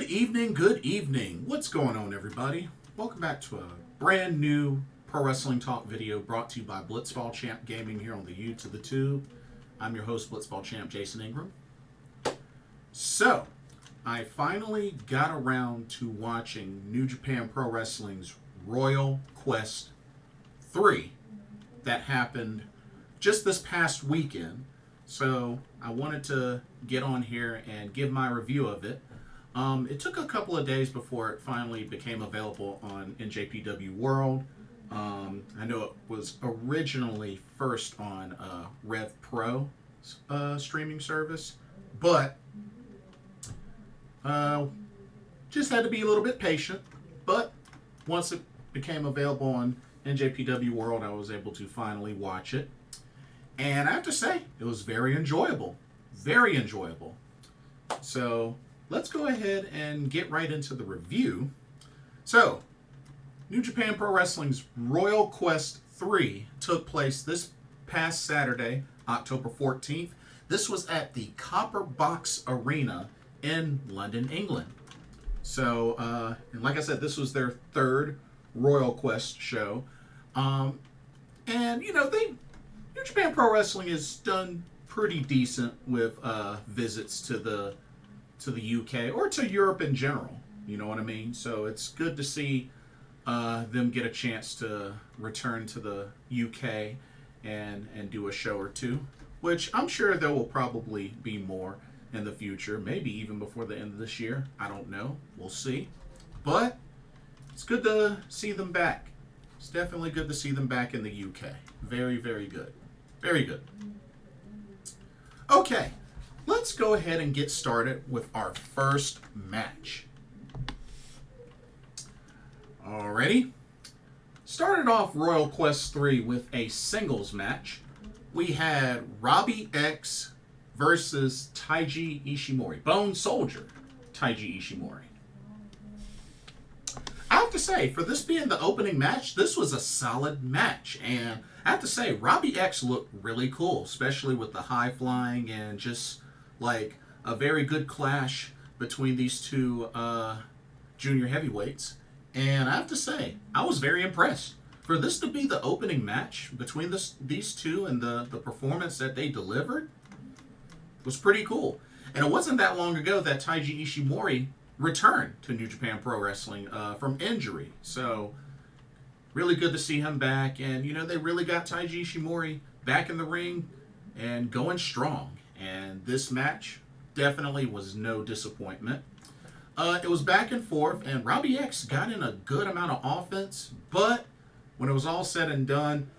Good evening. What's going on, everybody? Welcome back to a brand new Pro Wrestling Talk video brought to you by Blitzball Champ Gaming here on the U to the Tube. I'm your host, Blitzball Champ Jason Ingram. So, I finally got around to watching New Japan Pro Wrestling's Royal Quest III that happened just this past weekend. So, I wanted to get on here and give my review of it. It took a couple of days before it finally became available on NJPW World. I know it was originally first on Rev Pro streaming service, but just had to be a little bit patient. But once it became available on NJPW World, I was able to finally watch it. And I have to say, it was very enjoyable. Very enjoyable. So, let's go ahead and get right into the review. So, New Japan Pro Wrestling's Royal Quest III took place this past Saturday, October 14th. This was at the Copper Box Arena in London, England. So, and like I said, this was their third Royal Quest show. And, you know, New Japan Pro Wrestling has done pretty decent with visits to the UK or to Europe in general, you know what I mean? So it's good to see them get a chance to return to the UK and do a show or two, which I'm sure there will probably be more in the future, maybe even before the end of this year. I don't know. We'll see. But it's good to see them back. It's definitely good to see them back in the UK. Very, very good. Very good. Okay. Let's go ahead and get started with our first match. Alrighty. Started off Royal Quest III with a singles match. We had Robbie X versus Taiji Ishimori. Bone Soldier Taiji Ishimori. I have to say, for this being the opening match, this was a solid match. And I have to say, Robbie X looked really cool, especially with the high flying and just like a very good clash between these two junior heavyweights. And I have to say, I was very impressed. For this to be the opening match between these two and the performance that they delivered was pretty cool. And it wasn't that long ago that Taiji Ishimori returned to New Japan Pro Wrestling from injury. So, really good to see him back. And, you know, they really got Taiji Ishimori back in the ring and going strong. And this match definitely was no disappointment. It was back and forth, and Robbie X got in a good amount of offense, but when it was all said and done,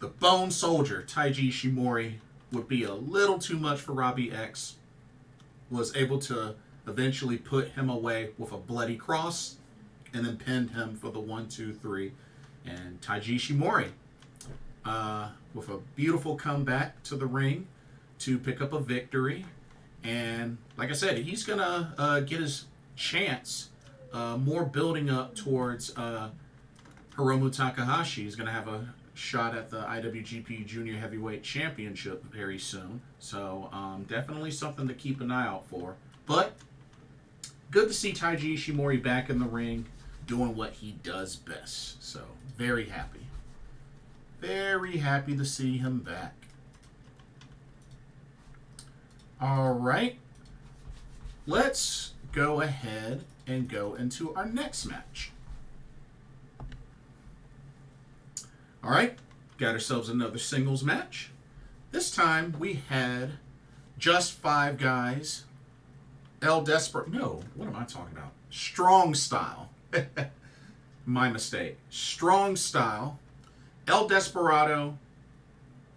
the Bone Soldier, Taiji Ishimori, would be a little too much for Robbie X. Was able to eventually put him away with a bloody cross, and then pinned him for the 1, 2, 3. And Taiji Ishimori, with a beautiful comeback to the ring, to pick up a victory. And like I said, he's going to get his chance more building up towards Hiromu Takahashi. He's going to have a shot at the IWGP Junior Heavyweight Championship very soon. So definitely something to keep an eye out for. But good to see Taiji Ishimori back in the ring doing what he does best. So very happy. Very happy to see him back. All right, let's go ahead and go into our next match. All right, got ourselves another singles match. This time we had just 5 guys. What am I talking about? Strong Style. My mistake. Strong Style. El Desperado,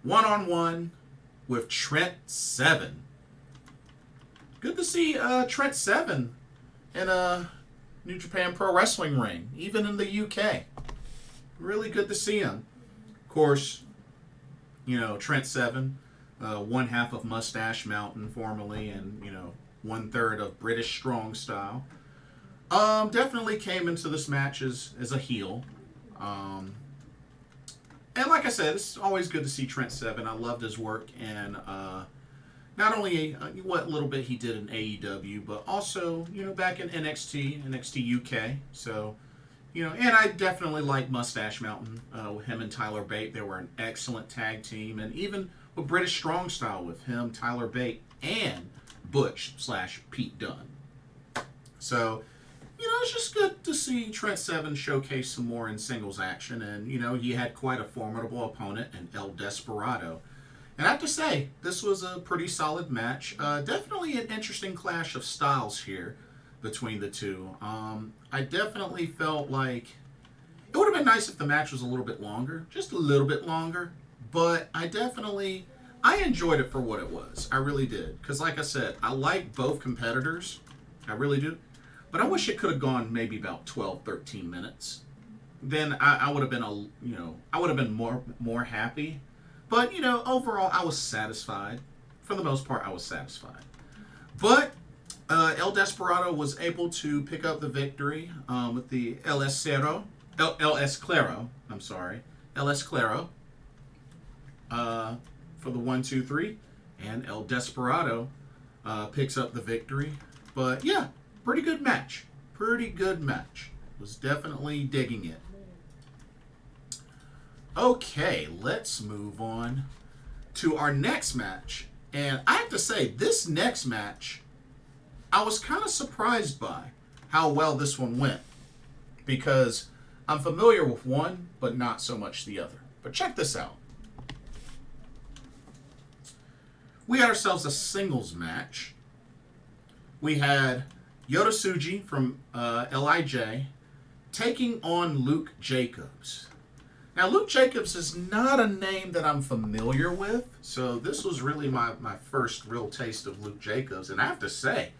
one-on-one with Trent Seven. Good to see Trent Seven in a New Japan Pro Wrestling ring, even in the UK. Really good to see him. Of course, you know, Trent Seven, one half of Mustache Mountain formerly, and, you know, 1/3 of British Strong Style. Definitely came into this match as a heel. And like I said, it's always good to see Trent Seven. I loved his work in not only what little bit he did in AEW, but also, back in NXT UK. So, and I definitely like Mustache Mountain with him and Tyler Bate. They were an excellent tag team. And even with British Strong Style with him, Tyler Bate, and Butch/Pete Dunne. So, it's just good to see Trent Seven showcase some more in singles action. And, he had quite a formidable opponent in El Desperado. And I have to say, this was a pretty solid match. Definitely an interesting clash of styles here between the two. I definitely felt like it would have been nice if the match was a little bit longer. Just a little bit longer. But I enjoyed it for what it was. I really did. Because like I said, I like both competitors. I really do. But I wish it could have gone maybe about 12, 13 minutes. Then I would have been I would have been more happy. But, overall, I was satisfied. For the most part, I was satisfied. But El Desperado was able to pick up the victory with the LS Claro, for the 1-2-3. And El Desperado picks up the victory. But, yeah, pretty good match. Pretty good match. Was definitely digging it. Okay, let's move on to our next match. And I have to say, this next match, I was kind of surprised by how well this one went. Because I'm familiar with one, but not so much the other. But check this out. We had ourselves a singles match. We had Yota Tsuji from LIJ taking on Luke Jacobs. Now, Luke Jacobs is not a name that I'm familiar with, so this was really my first real taste of Luke Jacobs. And I have to say,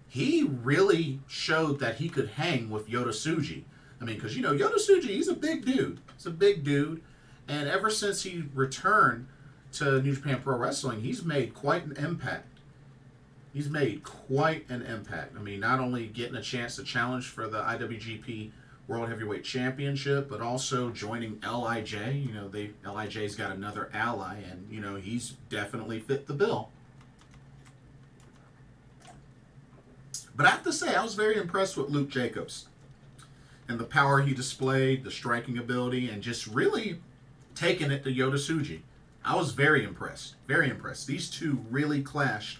he really showed that he could hang with Yota Tsuji. I mean, because, Yota Tsuji, he's a big dude. He's a big dude. And ever since he returned to New Japan Pro Wrestling, he's made quite an impact. He's made quite an impact. I mean, not only getting a chance to challenge for the IWGP World Heavyweight Championship, but also joining LIJ. LIJ's got another ally, and, he's definitely fit the bill. But I have to say, I was very impressed with Luke Jacobs and the power he displayed, the striking ability, and just really taking it to Yota Tsuji. I was very impressed. Very impressed. These two really clashed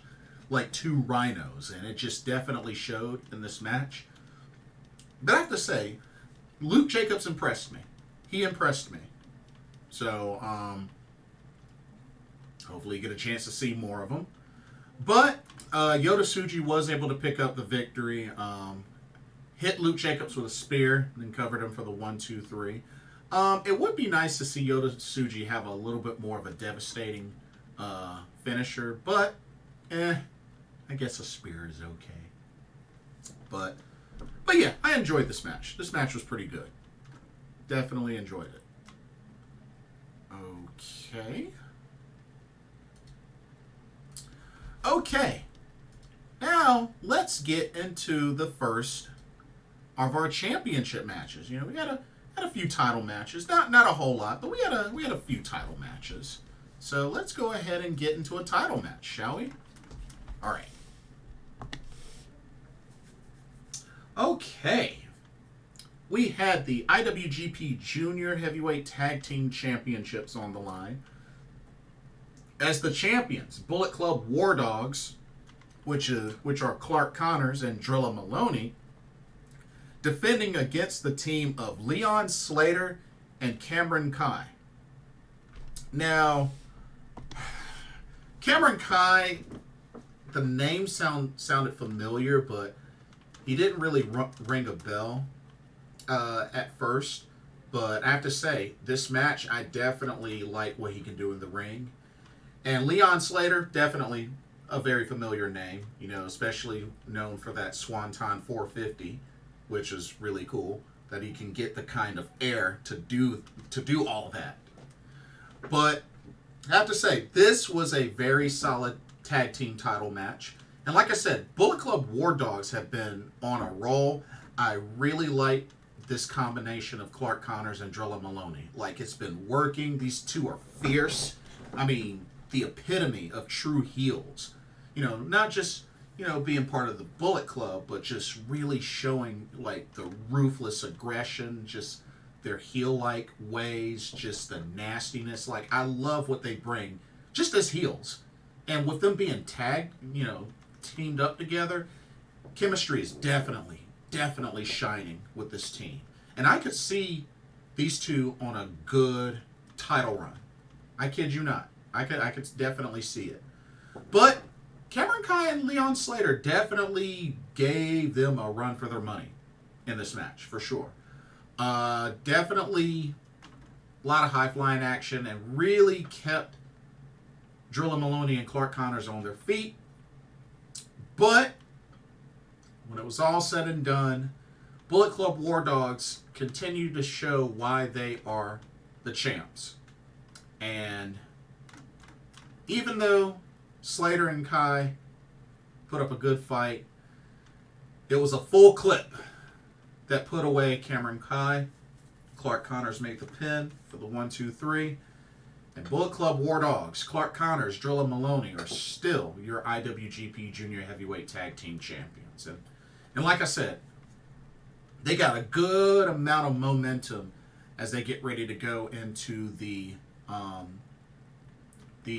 like two rhinos, and it just definitely showed in this match. But I have to say, Luke Jacobs impressed me. He impressed me. So, hopefully you get a chance to see more of him. But Yota Tsuji was able to pick up the victory. Hit Luke Jacobs with a spear, and then covered him for the 1-2-3. It would be nice to see Yota Tsuji have a little bit more of a devastating finisher. But, I guess a spear is okay. But yeah, I enjoyed this match. This match was pretty good. Definitely enjoyed it. Okay. Now, let's get into the first of our championship matches. We had a few title matches. Not a whole lot, but we had a few title matches. So let's go ahead and get into a title match, shall we? All right. Okay. We had the IWGP Junior Heavyweight Tag Team Championships on the line. As the champions, Bullet Club War Dogs, which are Clark Connors and Drilla Moloney, defending against the team of Leon Slater and Cameron Khai. Now, Cameron Khai, the name sounded familiar, but he didn't really ring a bell at first. But I have to say, this match, I definitely like what he can do in the ring. And Leon Slater, definitely a very familiar name, especially known for that Swanton 450, which is really cool, that he can get the kind of air to do all that. But I have to say, this was a very solid tag team title match. And like I said, Bullet Club War Dogs have been on a roll. I really like this combination of Clark Connors and Drilla Moloney. Like, it's been working. These two are fierce. I mean, the epitome of true heels. you know, not just, you know, being part of the Bullet Club, but just really showing like the ruthless aggression, just their heel-like ways, just the nastiness. Like, I love what they bring just as heels. And with them being tagged, you know, teamed up together, chemistry is definitely shining with this team. And I could see these two on a good title run. I kid you not. I could definitely see it. But Cameron Khai and Leon Slater definitely gave them a run for their money in this match, for sure. Definitely a lot of high-flying action and really kept Drilla, Moloney, and Clark Connors on their feet. But when it was all said and done, Bullet Club War Dogs continued to show why they are the champs. And even though Slater and Khai put up a good fight, it was a full clip that put away Cameron Khai. Clark Connors made the pin for the 1-2-3. And Bullet Club War Dogs, Clark Connors, Drilla, Moloney are still your IWGP Junior Heavyweight Tag Team Champions. And like I said, they got a good amount of momentum as they get ready to go into the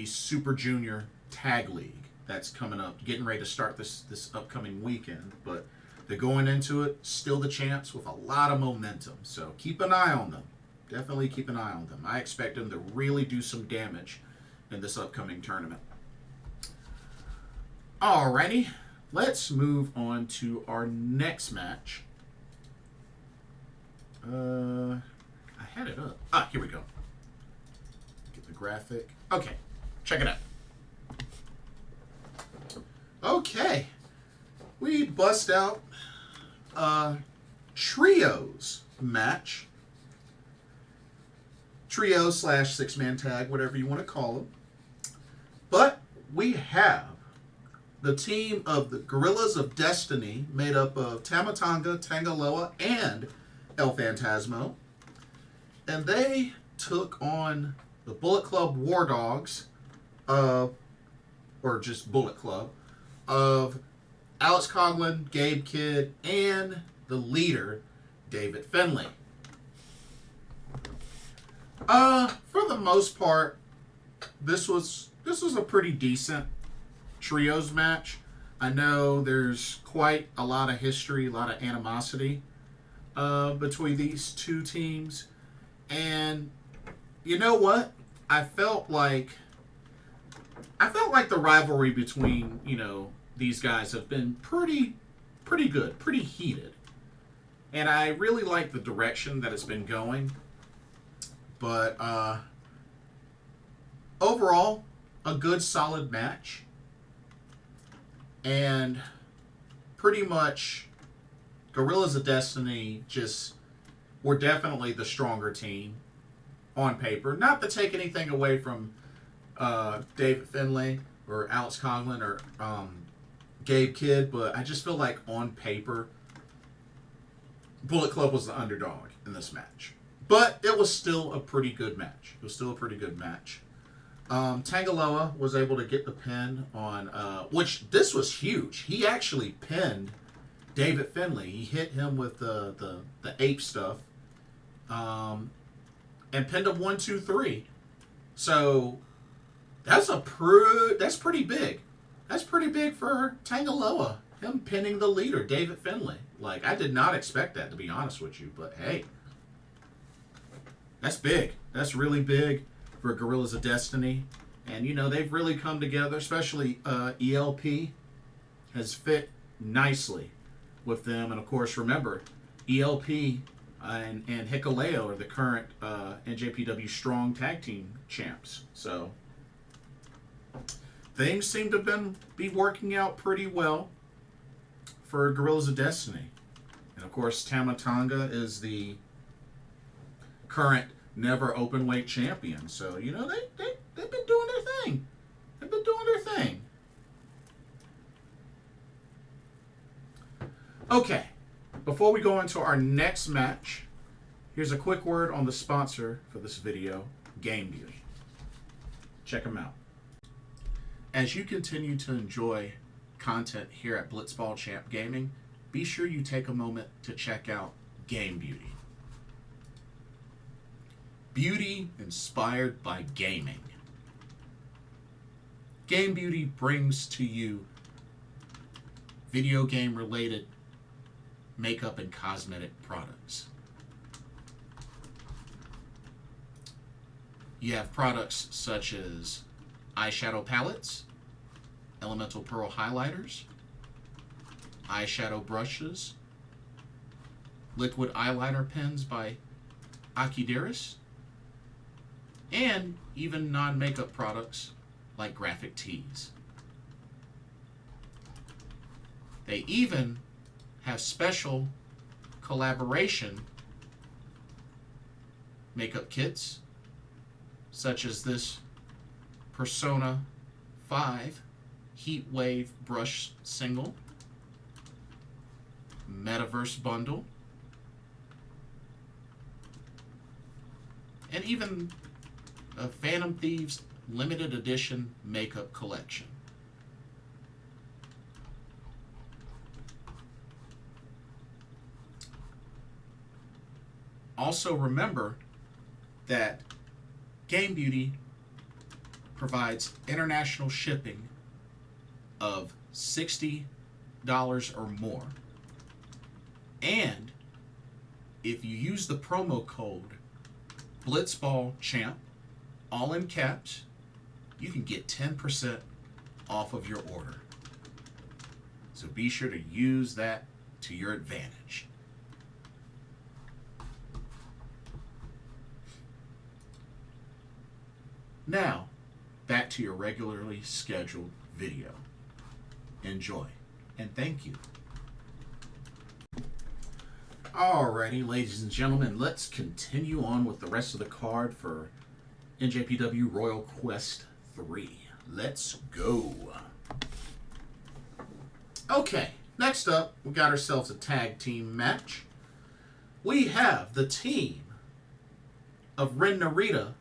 Super Junior Tag League that's coming up, getting ready to start this upcoming weekend. But they're going into it, still the champs with a lot of momentum. So keep an eye on them. Definitely keep an eye on them. I expect them to really do some damage in this upcoming tournament. Alrighty, let's move on to our next match. I had it up. Ah, here we go. Get the graphic. Okay, check it out. Okay, we bust out a trios match. Trio / 6-man tag, whatever you want to call them. But we have the team of the Guerillas of Destiny, made up of Tama, Tanga, Tangaloa, and El Phantasmo. And they took on the Bullet Club War Dogs, or just Bullet Club, of Alex Coughlin, Gabe Kidd, and the leader, David Finlay. For the most part, this was a pretty decent trios match. I know there's quite a lot of history, a lot of animosity between these two teams. And you know what? I felt like the rivalry between, you know, these guys have been pretty good, pretty heated. And I really like the direction that it's been going. But overall, a good solid match. And pretty much Guerillas of Destiny just were definitely the stronger team on paper. Not to take anything away from David Finlay or Alex Coughlin or Gabe Kidd, but I just feel like on paper, Bullet Club was the underdog in this match. But it was still a pretty good match. Tangaloa was able to get the pin on, which this was huge. He actually pinned David Finlay. He hit him with the ape stuff, and pinned him 1-2-3. So that's pretty big. That's pretty big for Tangaloa. Him pinning the leader, David Finlay. Like, I did not expect that, to be honest with you. But hey, that's big. That's really big for Guerillas of Destiny. And, you know, they've really come together, especially ELP has fit nicely with them. And, of course, remember, ELP and Hikuleo are the current NJPW Strong Tag Team champs. So things seem to be working out pretty well for Guerillas of Destiny. And, of course, Tama Tonga is the current never open weight champion. So, you know, they've been doing their thing. Okay, before we go into our next match, here's a quick word on the sponsor for this video, Game Beauty. Check them out. as you continue to enjoy content here at Blitzball Champ Gaming, be sure you take a moment to check out Game Beauty. Beauty inspired by gaming. Game Beauty brings to you video game related makeup and cosmetic products. You have products such as eyeshadow palettes, elemental pearl highlighters, eyeshadow brushes, liquid eyeliner pens by Akira, and even non-makeup products like graphic tees. They even have special collaboration makeup kits, such as this Persona 5 Heat Wave Brush Single, Metaverse Bundle, and even a Phantom Thieves limited edition makeup collection. Also remember that Game Beauty provides international shipping of $60 or more. And if you use the promo code BlitzballChamp, all in caps, you can get 10% off of your order. So be sure to use that to your advantage. Now, back to your regularly scheduled video. Enjoy, and thank you. Alrighty, ladies and gentlemen, let's continue on with the rest of the card for NJPW Royal Quest III. Let's go. Okay, next up, we got ourselves a tag team match. We have the team of Ren Narita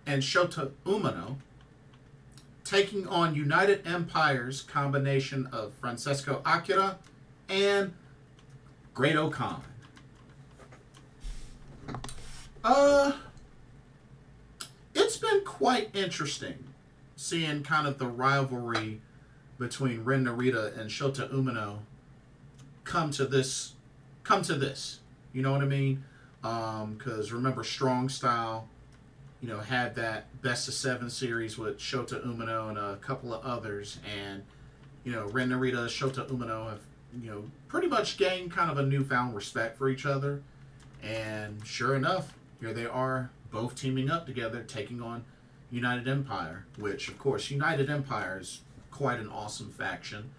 and Shota Umino taking on United Empire's combination of Francesco Akira and Great-O-Khan. It's been quite interesting seeing kind of the rivalry between Ren Narita and Shota Umino come to this. You know what I mean? Because remember, Strong Style, you know, had that best of 7 series with Shota Umino and a couple of others, and you know, Ren Narita, Shota Umino have, you know, pretty much gained kind of a newfound respect for each other. And sure enough, here they are, both teaming up together, taking on United Empire, which, of course, United Empire is quite an awesome faction.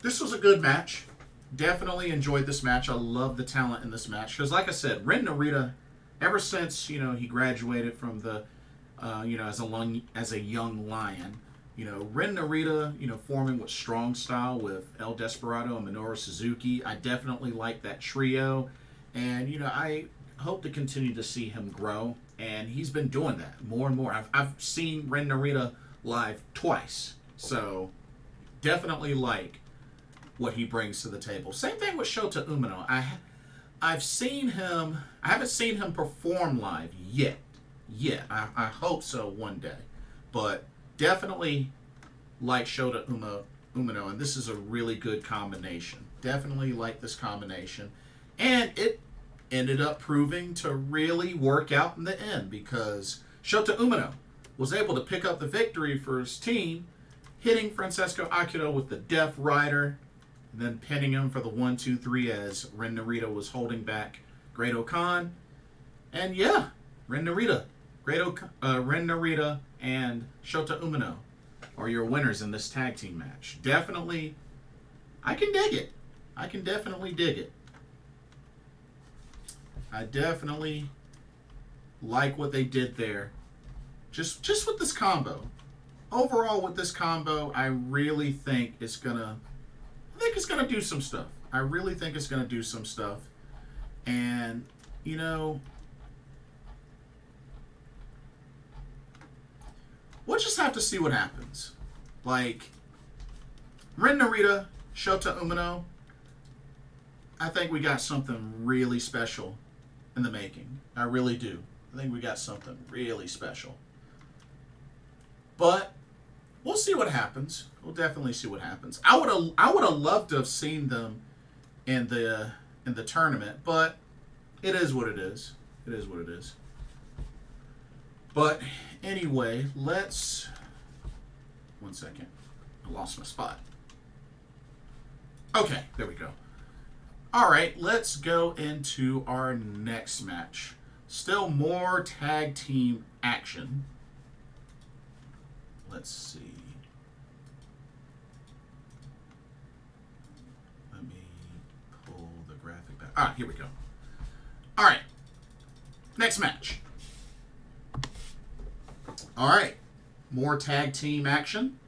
This was a good match. Definitely enjoyed this match. I love the talent in this match. Because, like I said, Ren Narita, ever since, you know, he graduated from the, you know, as a young lion, you know, Ren Narita, you know, forming with Strong Style with El Desperado and Minoru Suzuki. I definitely like that trio. And, you know, I hope to continue to see him grow. And he's been doing that more and more. I've seen Ren Narita live twice. So, definitely like what he brings to the table. Same thing with Shota Umino. I've seen him. I haven't seen him perform live yet. I hope so one day. But definitely like Shota Umino, and this is a really good combination. Definitely like this combination. And it ended up proving to really work out in the end, because Shota Umino was able to pick up the victory for his team, hitting Francesco Akira with the Death Rider, and then pinning him for the 1-2-3 as Ren Narita was holding back Great-O-Khan. And yeah, Ren Narita and Shota Umino are your winners in this tag team match. Definitely, I can dig it. I can definitely dig it. I definitely like what they did there. Just with this combo. Overall, with this combo, I really think it's gonna do some stuff. I really think it's gonna do some stuff. And, you know, we'll just have to see what happens. Like, Ren Narita, Shota Umino, I think we got something really special in the making. I really do. I think we got something really special. But we'll see what happens. We'll definitely see what happens. I would have loved to have seen them in the tournament, but it is what it is. It is what it is. But anyway, let's... One second. I lost my spot. Okay, there we go. All right, let's go into our next match. Still more tag team action. Let's see. Let me pull the graphic back. Ah, here we go. All right, next match. All right, more tag team action.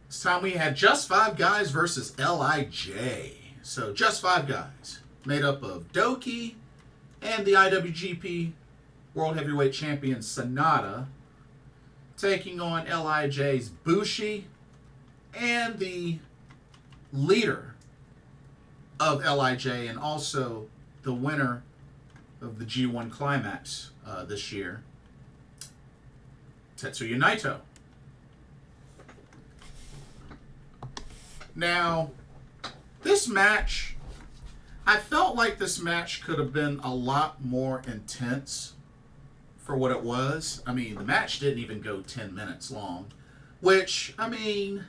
This time we had Just 5 Guys versus LIJ. So Just 5 Guys, made up of DOUKI and the IWGP World Heavyweight Champion SANADA, taking on LIJ's BUSHI and the leader of LIJ and also the winner of the G1 Climax this year, Tetsuya Naito. Now, this match, I felt like this match could have been a lot more intense for what it was. I mean, the match didn't even go 10 minutes long, which, I mean,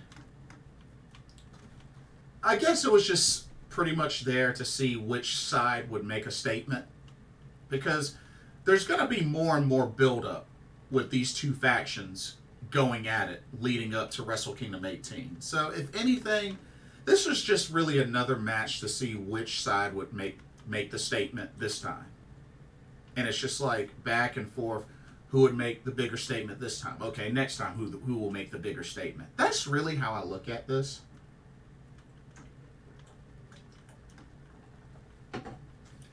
I guess it was just pretty much there to see which side would make a statement, because there's going to be more and more build-up with these two factions going at it leading up to Wrestle Kingdom 18. So, if anything, this was just really another match to see which side would make the statement this time. And it's just like back and forth, who would make the bigger statement this time? Okay, next time, who will make the bigger statement? That's really how I look at this.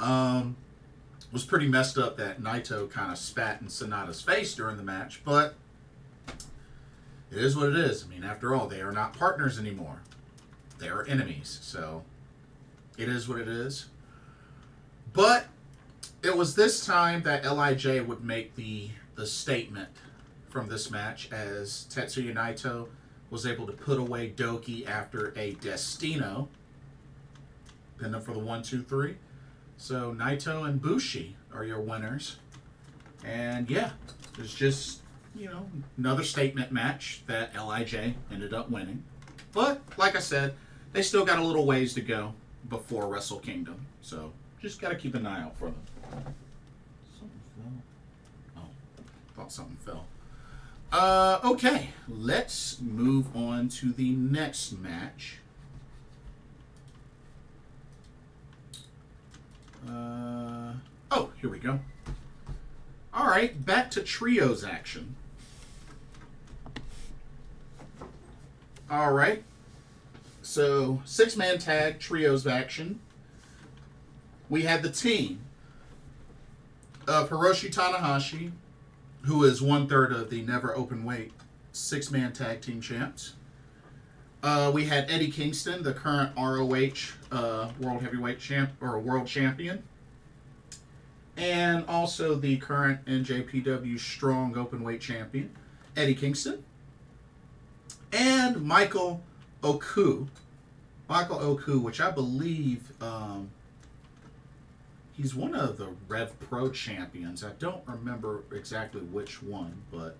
It was pretty messed up that Naito kind of spat in Sanada's face during the match, but it is what it is. I mean, after all, they are not partners anymore. They are enemies, so it is what it is. But it was this time that LIJ would make the statement from this match, as Tetsuya Naito was able to put away DOUKI after a Destino. Pin them for the 1, 2, 3. So Naito and BUSHI are your winners. And yeah, it's just, you know, another statement match that LIJ ended up winning. But, like I said, they still got a little ways to go before Wrestle Kingdom. So, just got to keep an eye out for them. Something fell. Oh, thought something fell. Okay, let's move on to the next match. Oh, here we go. All right, back to trios action. All right. So, 6-man tag, trios action. We had the team of Hiroshi Tanahashi, who is 1/3 of the Never Openweight 6-man tag team champs. We had Eddie Kingston, the current ROH World Heavyweight Champ or World Champion, and also the current NJPW Strong Openweight Champion, Eddie Kingston, and Michael Oku. Michael Oku, which I believe he's one of the Rev Pro champions. I don't remember exactly which one, but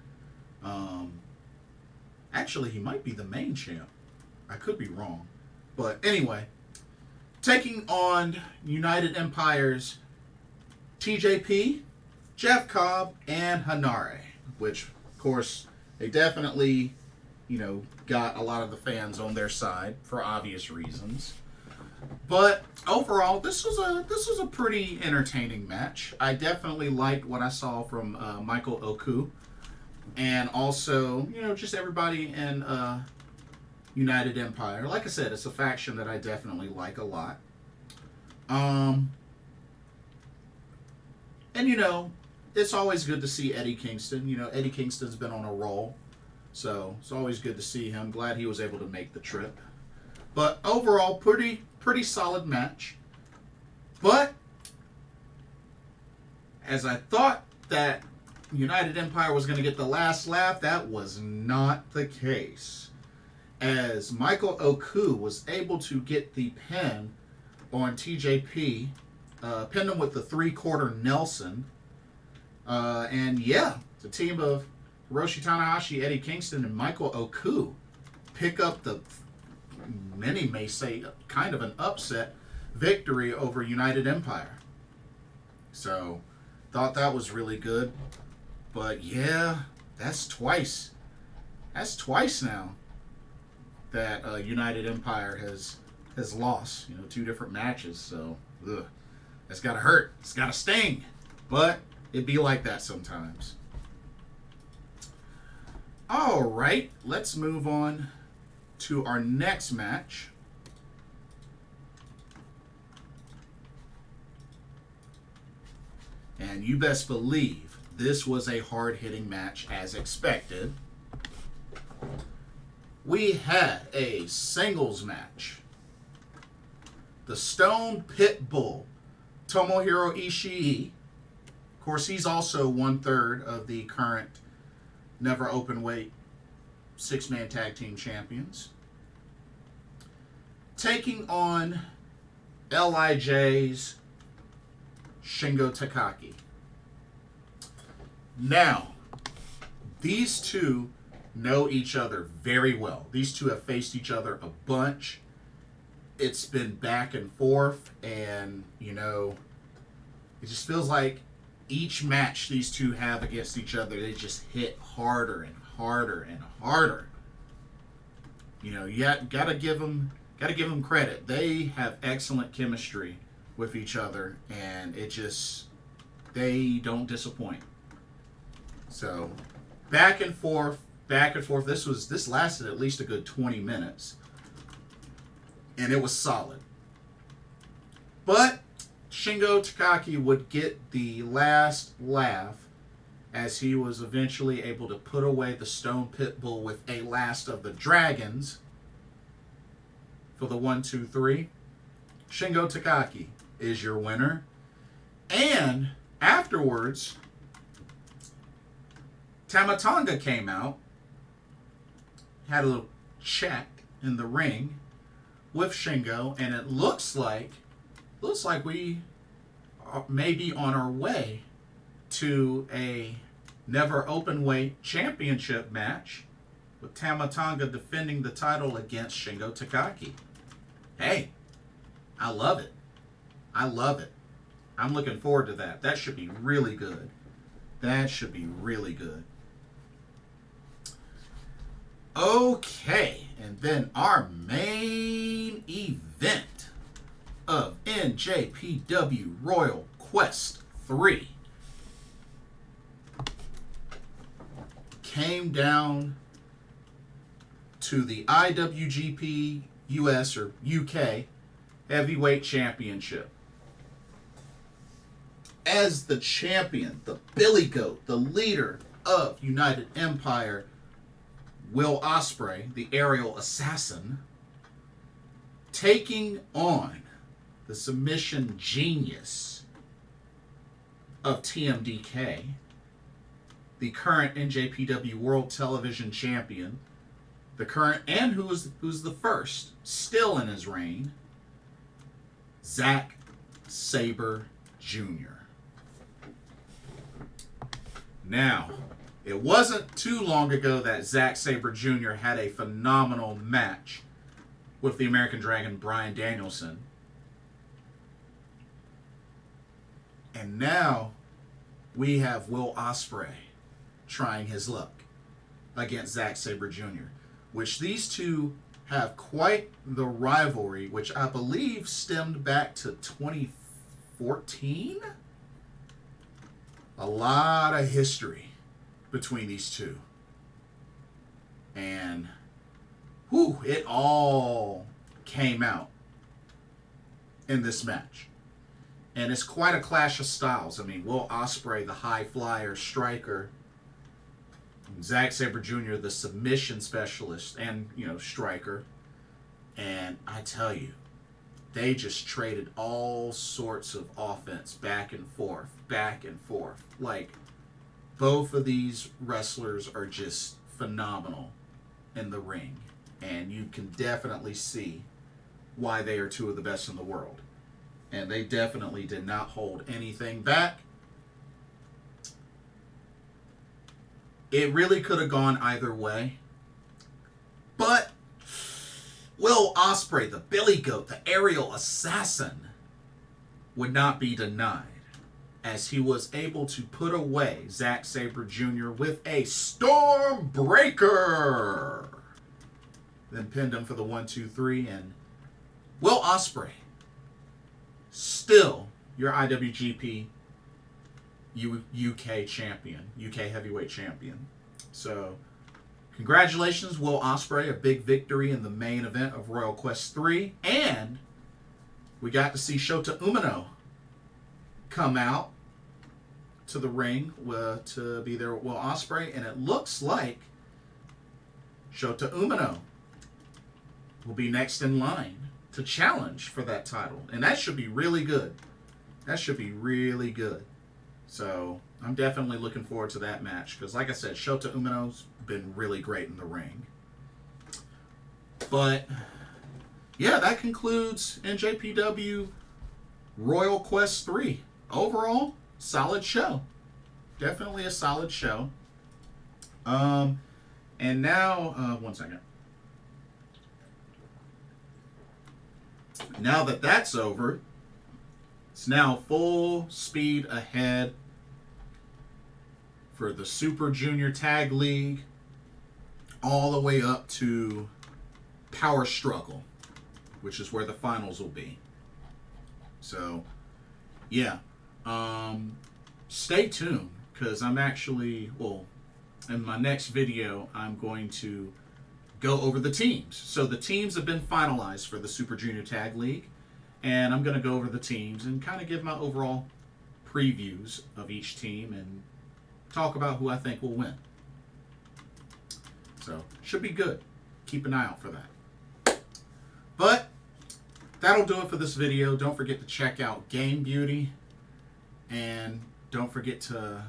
actually he might be the main champ. I could be wrong. But anyway, taking on United Empire's TJP, Jeff Cobb, and Hanare, which, of course, they definitely, you know, got a lot of the fans on their side for obvious reasons. But overall, this was a pretty entertaining match. I definitely liked what I saw from Michael Oku, and also, you know, just everybody in United Empire. Like I said, it's a faction that I definitely like a lot. And you know, it's always good to see Eddie Kingston. You know, Eddie Kingston's been on a roll, so it's always good to see him. Glad he was able to make the trip. But overall, pretty solid match. But as I thought that United Empire was going to get the last laugh, that was not the case. As Michael Oku was able to get the pin on TJP, pinned him with the 3-quarter Nelson. And yeah, the team of Hiroshi Tanahashi, Eddie Kingston, and Michael Oku pick up the, many may say, kind of an upset victory over United Empire. So, thought that was really good. But yeah, that's twice. That's twice now that United Empire has lost. You know, 2 different matches. So, that's got to hurt. It's got to sting. But it be like that sometimes. All right, let's move on to our next match. And you best believe this was a hard-hitting match as expected. We had a singles match. The Stone Pitbull, Tomohiro Ishii. Of course, he's also 1/3 of the current Never Openweight 6-man tag team champions. Taking on LIJ's Shingo Takagi. Now, these two know each other very well. These two have faced each other a bunch. It's been back and forth, and, you know, it just feels like each match these two have against each other, they just hit harder and harder and harder. You know, you gotta give them credit. They have excellent chemistry with each other, and they don't disappoint. So, back and forth. This lasted at least a good 20 minutes, and it was solid. But Shingo Takagi would get the last laugh as he was eventually able to put away the Stone Pitbull with a last of the Dragons for the 1, 2, 3. Shingo Takagi is your winner. And afterwards, Tanga came out, had a little chat in the ring with Shingo, and it looks like we may be on our way to a Never Openweight championship match with Tanga defending the title against Shingo Takagi. Hey, I love it. I love it. I'm looking forward to that. That should be really good. That should be really good. Okay, and then our main event of NJPW Royal Quest III came down to the IWGP US or UK Heavyweight Championship. As the champion, the Billy Goat, the leader of United Empire, Will Ospreay, the aerial assassin, taking on the submission genius of TMDK, the current NJPW World Television Champion, the current and who's the first still in his reign, Zack Sabre Jr. Now, it wasn't too long ago that Zack Sabre Jr. had a phenomenal match with the American Dragon Bryan Danielson. And now we have Will Ospreay trying his luck against Zack Sabre Jr., which these two have quite the rivalry, which I believe stemmed back to 2014. A lot of history between these two. And it all came out in this match. And it's quite a clash of styles. I mean, Will Ospreay, the high flyer striker, Zack Sabre Jr., the submission specialist and, striker. And I tell you, they just traded all sorts of offense back and forth, back and forth. Like, both of these wrestlers are just phenomenal in the ring. And you can definitely see why they are two of the best in the world. And they definitely did not hold anything back. It really could have gone either way. But Will Ospreay, the Billy Goat, the aerial assassin, would not be denied, as he was able to put away Zack Sabre Jr. with a Stormbreaker. Then pinned him for the 1-2-3, and Will Ospreay, still your IWGP UK champion, UK heavyweight champion. So, congratulations, Will Ospreay, a big victory in the main event of Royal Quest III. And we got to see Shota Umino come out to the ring to be there with Will Ospreay. And it looks like Shota Umino will be next in line to challenge for that title. And that should be really good. That should be really good. So, I'm definitely looking forward to that match. Because, like I said, Shota Umino's been really great in the ring. But, yeah, that concludes NJPW Royal Quest III. Overall, solid show. Definitely a solid show. And now, one second. Now that that's over, it's now full speed ahead for the Super Junior Tag League, all the way up to Power Struggle, which is where the finals will be. So, yeah. Stay tuned, because I'm actually, in my next video, I'm going to go over the teams. So the teams have been finalized for the Super Junior Tag League, and I'm going to go over the teams and kind of give my overall previews of each team and talk about who I think will win. So, should be good. Keep an eye out for that. But, that'll do it for this video. Don't forget to check out Game Beauty. And don't forget to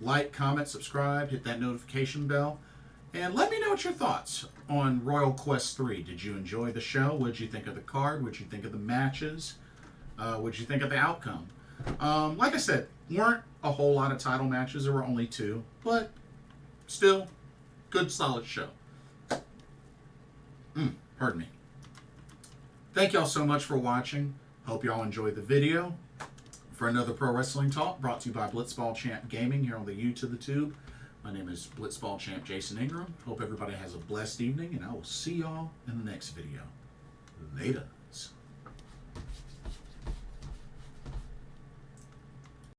like, comment, subscribe, hit that notification bell. And let me know what your thoughts on Royal Quest III. Did you enjoy the show? What did you think of the card? What did you think of the matches? What did you think of the outcome? Like I said, weren't a whole lot of title matches. There were only 2. But still, good, solid show. Pardon me. Thank y'all so much for watching. Hope y'all enjoyed the video. For another Pro Wrestling Talk, brought to you by Blitzball Champ Gaming here on the U to the Tube. My name is Blitzball Champ Jason Ingram. Hope everybody has a blessed evening, and I will see y'all in the next video. Later.